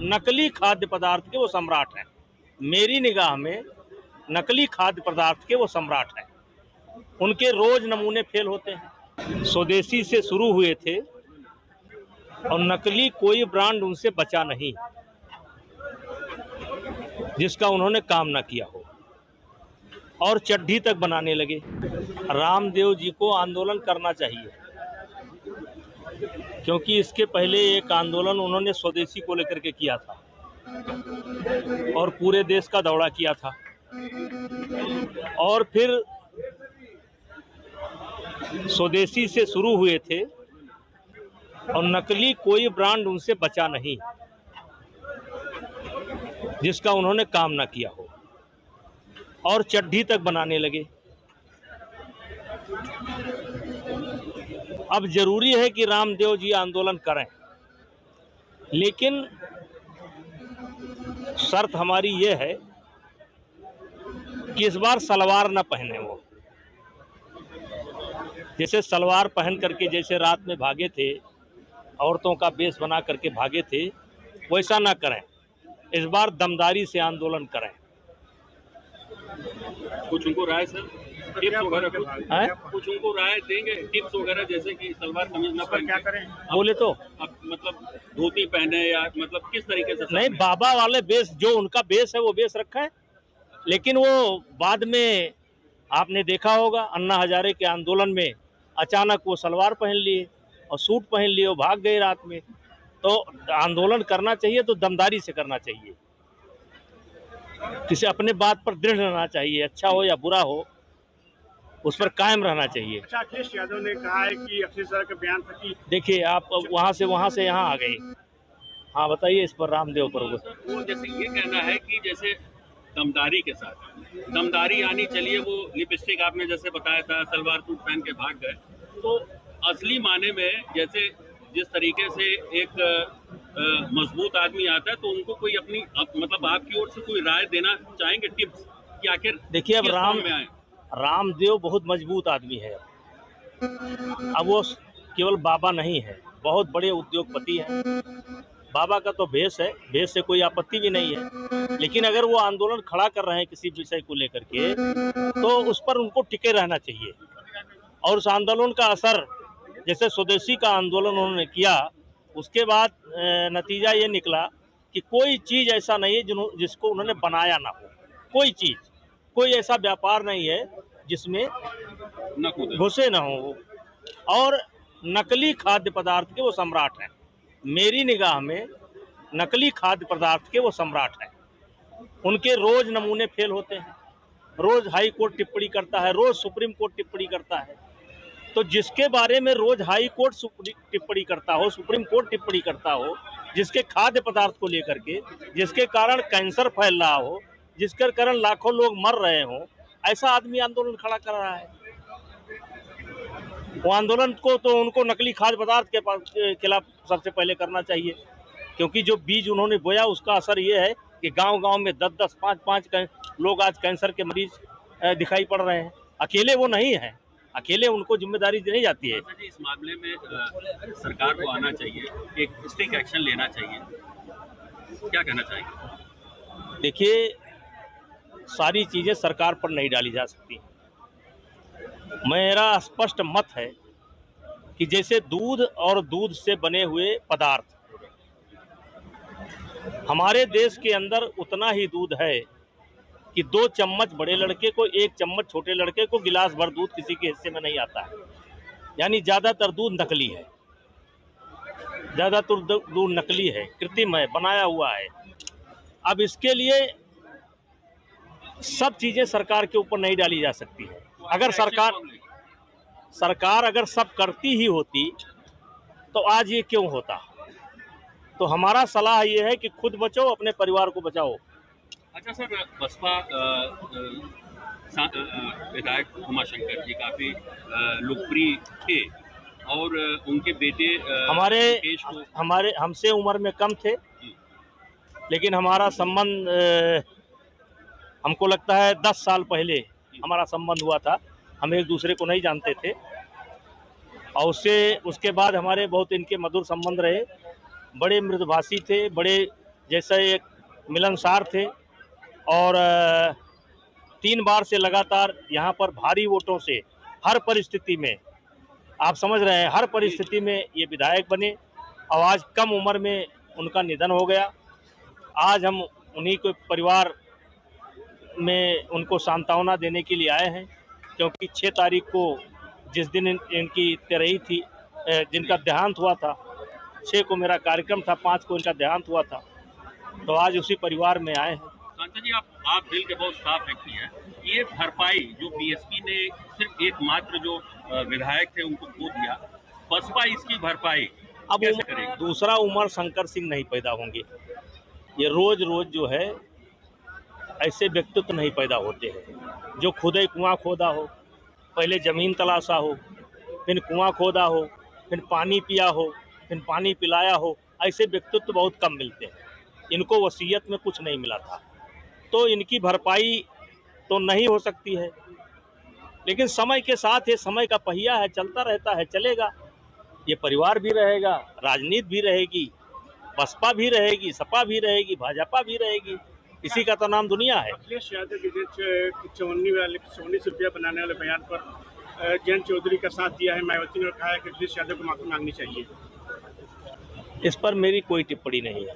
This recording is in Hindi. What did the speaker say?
नकली खाद्य पदार्थ के वो सम्राट हैं। मेरी निगाह में नकली खाद्य पदार्थ के वो सम्राट हैं। उनके रोज नमूने फेल होते हैं। स्वदेशी से शुरू हुए थे और नकली कोई ब्रांड उनसे बचा नहीं जिसका उन्होंने काम ना किया हो, और चड्ढी तक बनाने लगे। रामदेव जी को आंदोलन करना चाहिए, क्योंकि इसके पहले एक आंदोलन उन्होंने स्वदेशी को लेकर के किया था और पूरे देश का दौरा किया था। और फिर स्वदेशी से शुरू हुए थे और नकली कोई ब्रांड उनसे बचा नहीं जिसका उन्होंने काम ना किया हो, और चड्ढी तक बनाने लगे। अब जरूरी है कि रामदेव जी आंदोलन करें, लेकिन शर्त हमारी ये है कि इस बार सलवार न पहने वो। जैसे सलवार पहन करके जैसे रात में भागे थे, औरतों का वेश बना करके भागे थे, वैसा ना करें। इस बार दमदारी से आंदोलन करें। कुछ उनको राय सर, टिप्स वगैरह कुछ उनको राय देंगे, टिप्स वगैरह, जैसे कि सलवार कमीज ना पहन, क्या करें बोले तो अब मतलब धोती पहने या मतलब किस तरीके से? नहीं, बाबा वाले बेस जो उनका बेस है वो बेस रखा है, लेकिन वो बाद में आपने देखा होगा अन्ना हजारे के आंदोलन में अचानक वो सलवार पहन लिए और सूट पहन लिए, वो भाग गए रात में। तो आंदोलन करना चाहिए तो दमदारी से करना चाहिए, किसी अपने बात पर दृढ़ रहना चाहिए, अच्छा हो या बुरा हो उस पर कायम रहना चाहिए। अच्छा, अखिलेश यादव ने कहा है कि अखिलेश सर का बयान था कि देखिए आप वहाँ से यहाँ आ गए। हाँ बताइए इस पर, रामदेव पर। वो जैसे ये कहना है कि जैसे दमदारी के साथ, दमदारी यानी चलिए वो लिपस्टिक आपने जैसे बताया था, सलवार सूट पहन के भाग गए, तो असली माने में जैसे जिस तरीके से एक मजबूत आदमी आता है, तो उनको कोई अपनी मतलब आपकी ओर से कोई राय देना चाहेंगे, टिप्स कि आखिर? देखिए अब रामदेव बहुत मजबूत आदमी है। अब वो केवल बाबा नहीं है, बहुत बड़े उद्योगपति हैं। बाबा का तो भेष है, भेष से कोई आपत्ति भी नहीं है, लेकिन अगर वो आंदोलन खड़ा कर रहे हैं किसी विषय को लेकर के, तो उस पर उनको टिके रहना चाहिए। और उस आंदोलन का असर, जैसे स्वदेशी का आंदोलन उन्होंने किया, उसके बाद नतीजा ये निकला कि कोई चीज़ ऐसा नहीं है जिसको उन्होंने बनाया ना हो। कोई चीज़, कोई ऐसा व्यापार नहीं है जिसमें घुसे ना हो। और नकली खाद्य पदार्थ के वो सम्राट हैं। मेरी निगाह में नकली खाद्य पदार्थ के वो सम्राट हैं। उनके रोज नमूने फेल होते हैं, रोज हाई कोर्ट टिप्पणी करता है, रोज सुप्रीम कोर्ट टिप्पणी करता है। तो जिसके बारे में रोज हाई कोर्ट टिप्पणी करता हो, सुप्रीम कोर्ट टिप्पणी करता हो, जिसके खाद्य पदार्थ को लेकर के, जिसके कारण कैंसर फैल रहा हो, जिसके कारण लाखों लोग मर रहे हो, ऐसा आदमी आंदोलन खड़ा कर रहा है। वो आंदोलन को तो उनको नकली खाद्य पदार्थ के खिलाफ सबसे पहले करना चाहिए, क्योंकि जो बीज उन्होंने बोया उसका असर ये है कि गांव-गांव में 10-10, 5-5 लोग आज कैंसर के मरीज दिखाई पड़ रहे हैं। अकेले वो नहीं है, अकेले उनको जिम्मेदारी दी नहीं जाती है। इस मामले में सरकार को आना चाहिए, एक स्ट्रिक्ट एक्शन लेना चाहिए, क्या कहना चाहिए? देखिए, सारी चीज़ें सरकार पर नहीं डाली जा सकती। मेरा स्पष्ट मत है कि जैसे दूध और दूध से बने हुए पदार्थ, हमारे देश के अंदर उतना ही दूध है कि 2 चम्मच बड़े लड़के को, 1 चम्मच छोटे लड़के को, गिलास भर दूध किसी के हिस्से में नहीं आता है। यानी ज़्यादातर दूध नकली है, ज़्यादातर दूध नकली है, कृत्रिम है, बनाया हुआ है। अब इसके लिए सब चीज़ें सरकार के ऊपर नहीं डाली जा सकती है। अगर सरकार अगर सब करती ही होती तो आज ये क्यों होता। तो हमारा सलाह ये है कि खुद बचो, अपने परिवार को बचाओ। अच्छा सर, बसपा विधायक उमाशंकर जी काफ़ी लोकप्रिय थे और उनके बेटे हमसे उम्र में कम थे, लेकिन हमारा संबंध हमको लगता है 10 साल पहले हमारा संबंध हुआ था। हम एक दूसरे को नहीं जानते थे और उसके बाद हमारे बहुत इनके मधुर संबंध रहे। बड़े मृदुभाषी थे, बड़े जैसे एक मिलनसार थे और 3 बार से लगातार यहाँ पर भारी वोटों से हर परिस्थिति में, आप समझ रहे हैं, हर परिस्थिति में ये विधायक बने और आज कम उम्र में उनका निधन हो गया। आज हम उन्हीं के परिवार में उनको सांत्वना देने के लिए आए हैं, क्योंकि 6 तारीख को जिस दिन इनकी तिरई थी, जिनका देहांत हुआ था, 6 को मेरा कार्यक्रम था, 5 को इनका देहांत हुआ था, तो आज उसी परिवार में आए हैं। सांसद जी, आप दिल के बहुत साफ व्यक्ति हैं। ये भरपाई जो बीएसपी ने सिर्फ एकमात्र जो विधायक थे उनको खो दिया, बसपा इसकी भरपाई अब कैसे करेगी? दूसरा उमर शंकर सिंह नहीं पैदा होंगे। ये रोज रोज जो है ऐसे व्यक्तित्व नहीं पैदा होते हैं जो खुद ही कुआं खोदा हो, पहले ज़मीन तलाशा हो, फिर कुआं खोदा हो, फिर पानी पिया हो, फिर पानी पिलाया हो। ऐसे व्यक्तित्व बहुत कम मिलते हैं। इनको वसीयत में कुछ नहीं मिला था, तो इनकी भरपाई तो नहीं हो सकती है, लेकिन समय के साथ ये समय का पहिया है, चलता रहता है, चलेगा। ये परिवार भी रहेगा, राजनीति भी रहेगी, बसपा भी रहेगी, सपा भी रहेगी, भाजपा भी रहेगी। इसी का तो नाम दुनिया है। अखिलेश यादव के चौवन्नी से रुपया बनाने वाले बयान पर जयंत चौधरी का साथ दिया है मायावती ने, कहा है कि अखिलेश यादव को माफी मांगनी चाहिए। इस पर मेरी कोई टिप्पणी नहीं है।